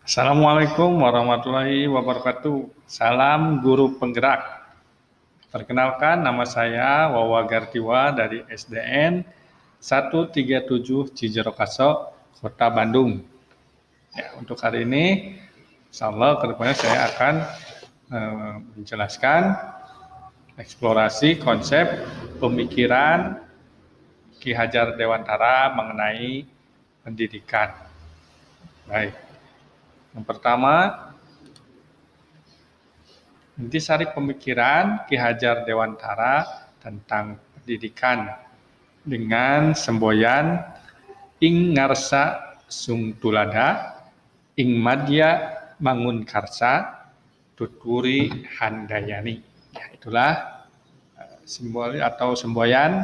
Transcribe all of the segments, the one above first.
Assalamualaikum warahmatullahi wabarakatuh. Salam guru penggerak. Perkenalkan, nama saya Wawa Gartiwa dari SDN 137 Cijerokaso, Kota Bandung. Ya, untuk hari ini, insya Allah kedepannya saya akan menjelaskan eksplorasi konsep pemikiran Ki Hajar Dewantara mengenai pendidikan. Baik, yang pertama, intisari pemikiran Ki Hajar Dewantara tentang pendidikan dengan semboyan ing ngarsa sung tulada, ing madya mangun karsa, tuturi handayani. Ya, itulah simbol atau semboyan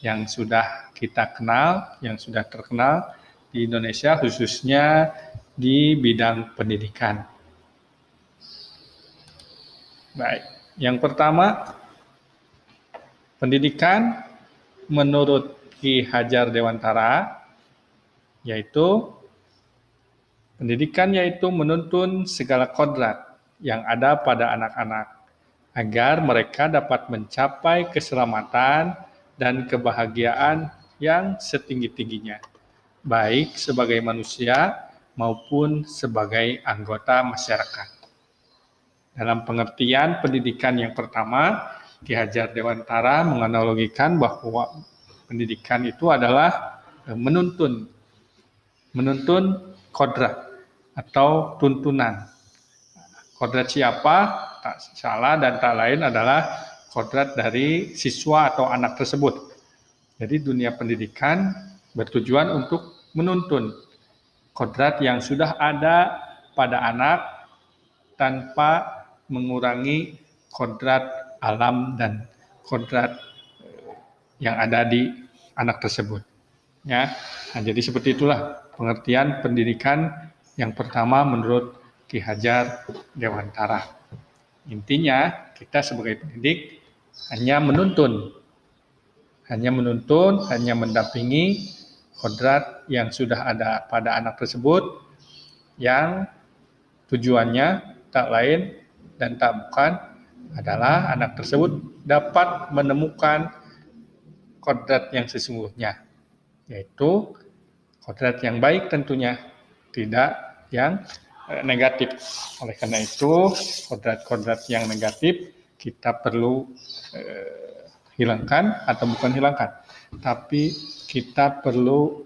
yang sudah kita kenal, yang sudah terkenal di Indonesia, khususnya di bidang pendidikan. Baik, yang pertama, pendidikan menurut Ki Hajar Dewantara yaitu pendidikan yaitu menuntun segala kodrat yang ada pada anak-anak agar mereka dapat mencapai keselamatan dan kebahagiaan yang setinggi-tingginya, baik sebagai manusia maupun sebagai anggota masyarakat. Dalam pengertian pendidikan yang pertama, Ki Hajar Dewantara menganalogikan bahwa pendidikan itu adalah menuntun kodrat atau tuntunan. Kodrat siapa? Tak salah dan tak lain adalah kodrat dari siswa atau anak tersebut. Jadi dunia pendidikan bertujuan untuk menuntun kodrat yang sudah ada pada anak tanpa mengurangi kodrat alam dan kodrat yang ada di anak tersebut. Ya, nah, jadi seperti itulah pengertian pendidikan yang pertama menurut Ki Hajar Dewantara. Intinya kita sebagai pendidik hanya menuntun, hanya mendampingi kodrat yang sudah ada pada anak tersebut, yang tujuannya tak lain dan tak bukan adalah anak tersebut dapat menemukan kodrat yang sesungguhnya, yaitu kodrat yang baik tentunya, tidak yang negatif. Oleh karena itu, kodrat-kodrat yang negatif kita perlu hilangkan, atau bukan hilangkan, tapi kita perlu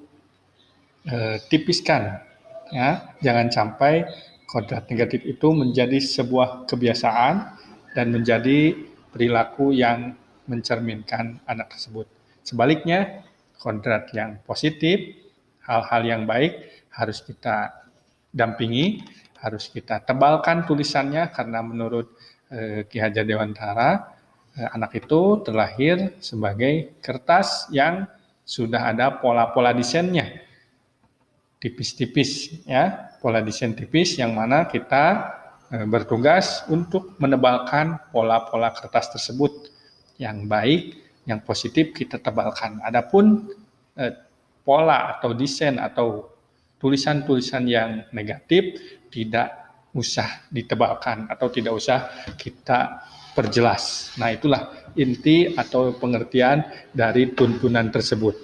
tipiskan. Ya, jangan sampai kodrat negatif itu menjadi sebuah kebiasaan dan menjadi perilaku yang mencerminkan anak tersebut. Sebaliknya, kodrat yang positif, hal-hal yang baik harus kita dampingi, harus kita tebalkan tulisannya, karena menurut Ki Hajar Dewantara, anak itu terlahir sebagai kertas yang sudah ada pola-pola desainnya, tipis-tipis, ya, pola desain tipis yang mana kita bertugas untuk menebalkan pola-pola kertas tersebut. Yang baik, yang positif kita tebalkan. Adapun pola atau desain atau tulisan-tulisan yang negatif tidak usah ditebalkan atau tidak usah kita perjelas. Nah, itulah inti atau pengertian dari tuntunan tersebut.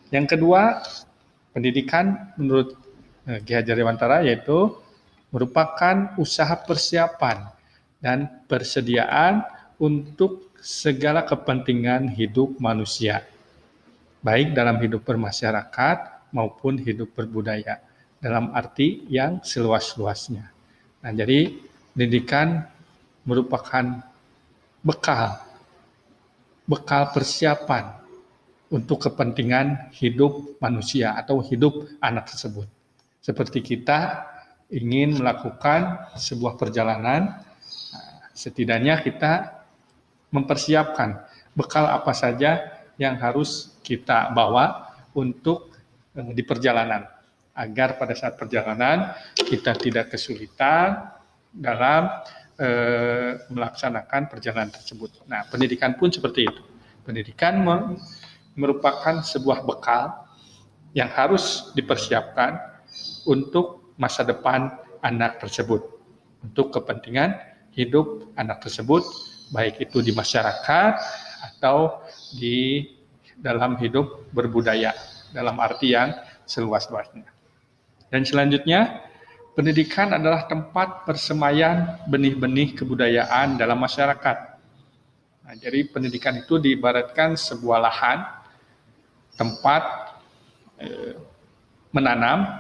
Yang kedua, pendidikan menurut Ki Hajar Dewantara yaitu merupakan usaha persiapan dan persediaan untuk segala kepentingan hidup manusia, baik dalam hidup bermasyarakat maupun hidup berbudaya, dalam arti yang seluas-luasnya. Nah, jadi pendidikan merupakan bekal persiapan untuk kepentingan hidup manusia atau hidup anak tersebut. Seperti kita ingin melakukan sebuah perjalanan, setidaknya kita mempersiapkan bekal apa saja yang harus kita bawa untuk di perjalanan, agar pada saat perjalanan kita tidak kesulitan dalam melaksanakan perjalanan tersebut. Nah, pendidikan pun seperti itu. Pendidikan merupakan sebuah bekal yang harus dipersiapkan untuk masa depan anak tersebut, untuk kepentingan hidup anak tersebut, baik itu di masyarakat atau di dalam hidup berbudaya, dalam arti yang seluas-luasnya. Dan selanjutnya, pendidikan adalah tempat persemaian benih-benih kebudayaan dalam masyarakat. Nah, jadi pendidikan itu diibaratkan sebuah lahan, tempat menanam,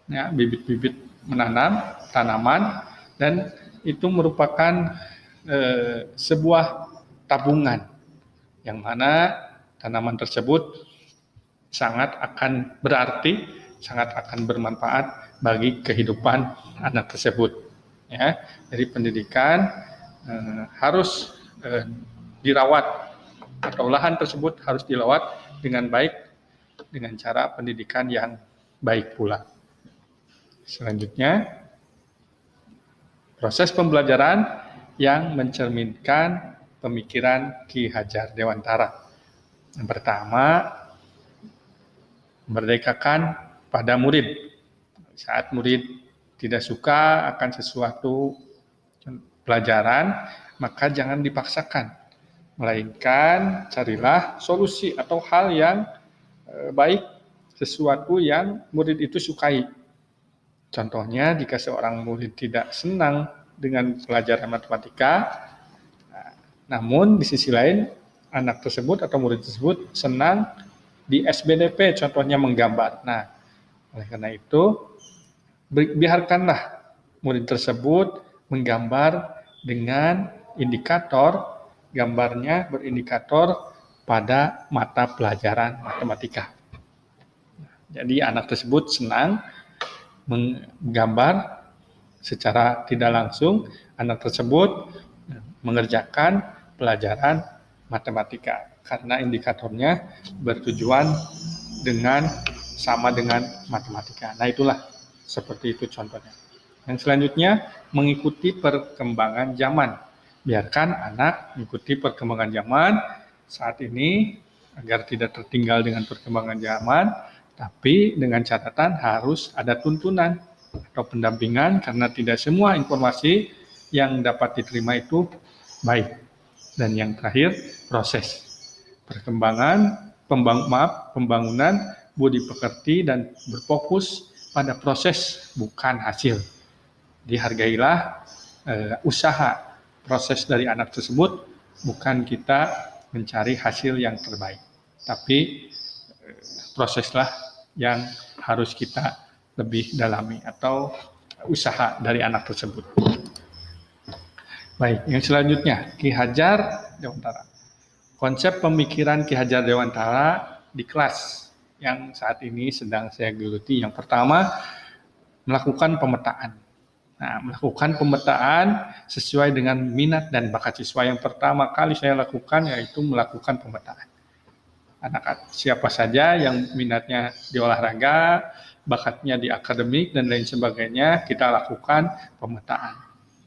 ya, bibit-bibit menanam tanaman, dan itu merupakan sebuah tabungan yang mana tanaman tersebut sangat akan berarti, sangat akan bermanfaat bagi kehidupan anak tersebut. Ya, jadi pendidikan harus dirawat, atau lahan tersebut harus dirawat dengan baik dengan cara pendidikan yang baik pula. Selanjutnya, proses pembelajaran yang mencerminkan pemikiran Ki Hajar Dewantara. Yang pertama, merdekakan pada murid. Saat murid tidak suka akan sesuatu pelajaran, maka jangan dipaksakan, melainkan carilah solusi atau hal yang baik, sesuatu yang murid itu sukai. Contohnya, jika seorang murid tidak senang dengan pelajaran matematika, namun di sisi lain anak tersebut atau murid tersebut senang di SBDP, contohnya menggambar. Nah, oleh karena itu, biarkanlah murid tersebut menggambar dengan indikator, gambarnya berindikator pada mata pelajaran matematika. Jadi anak tersebut senang menggambar secara tidak langsung, anak tersebut mengerjakan pelajaran matematika karena indikatornya bertujuan sama dengan matematika. Nah, itulah seperti itu contohnya. Yang selanjutnya, mengikuti perkembangan zaman. Biarkan anak mengikuti perkembangan zaman saat ini agar tidak tertinggal dengan perkembangan zaman, tapi dengan catatan harus ada tuntunan atau pendampingan, karena tidak semua informasi yang dapat diterima itu baik. Dan yang terakhir, proses pembangunan budi pekerti dan berfokus pada proses, bukan hasil. Dihargailah usaha, proses dari anak tersebut, bukan kita mencari hasil yang terbaik, tapi proseslah yang harus kita lebih dalami, atau usaha dari anak tersebut. Baik, yang selanjutnya, Ki Hajar Dewantara. Konsep pemikiran Ki Hajar Dewantara di kelas yang saat ini sedang saya geluti. Yang pertama, melakukan pemetaan. Nah, melakukan pemetaan sesuai dengan minat dan bakat siswa. Yang pertama kali saya lakukan yaitu melakukan pemetaan. Anak siapa saja yang minatnya di olahraga, bakatnya di akademik dan lain sebagainya, kita lakukan pemetaan.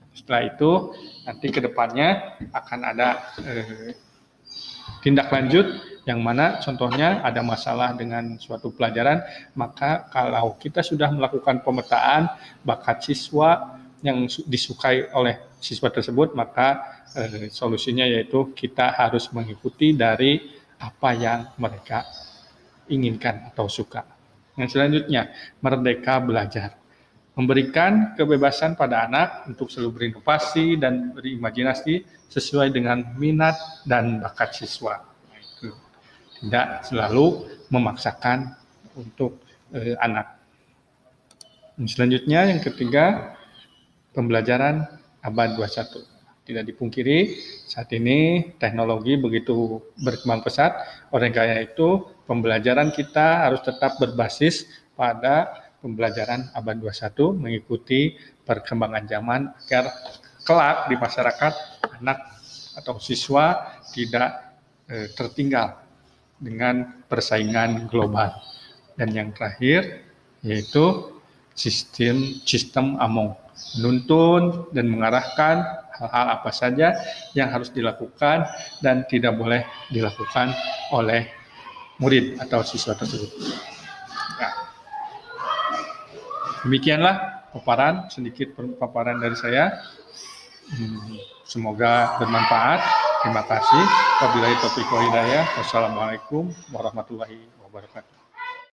Setelah itu nanti ke depannya akan ada tindak lanjut, yang mana contohnya ada masalah dengan suatu pelajaran, maka kalau kita sudah melakukan pemetaan bakat siswa yang disukai oleh siswa tersebut, maka solusinya yaitu kita harus mengikuti dari apa yang mereka inginkan atau suka. Yang selanjutnya, merdeka belajar. Memberikan kebebasan pada anak untuk selalu berinovasi dan berimajinasi sesuai dengan minat dan bakat siswa. Tidak selalu memaksakan untuk anak. Selanjutnya, yang ketiga, pembelajaran abad 21. Tidak dipungkiri, saat ini teknologi begitu berkembang pesat, oleh karena itu pembelajaran kita harus tetap berbasis pada pembelajaran abad 21, mengikuti perkembangan zaman agar kelak di masyarakat anak atau siswa tidak tertinggal dengan persaingan global. Dan yang terakhir yaitu sistem AMONG, menuntun dan mengarahkan hal-hal apa saja yang harus dilakukan dan tidak boleh dilakukan oleh murid atau siswa tersebut. Nah, Demikianlah sedikit paparan dari saya. Semoga bermanfaat. Terima kasih. Wabillahi taufiq wal hidayah. Wassalamualaikum warahmatullahi wabarakatuh.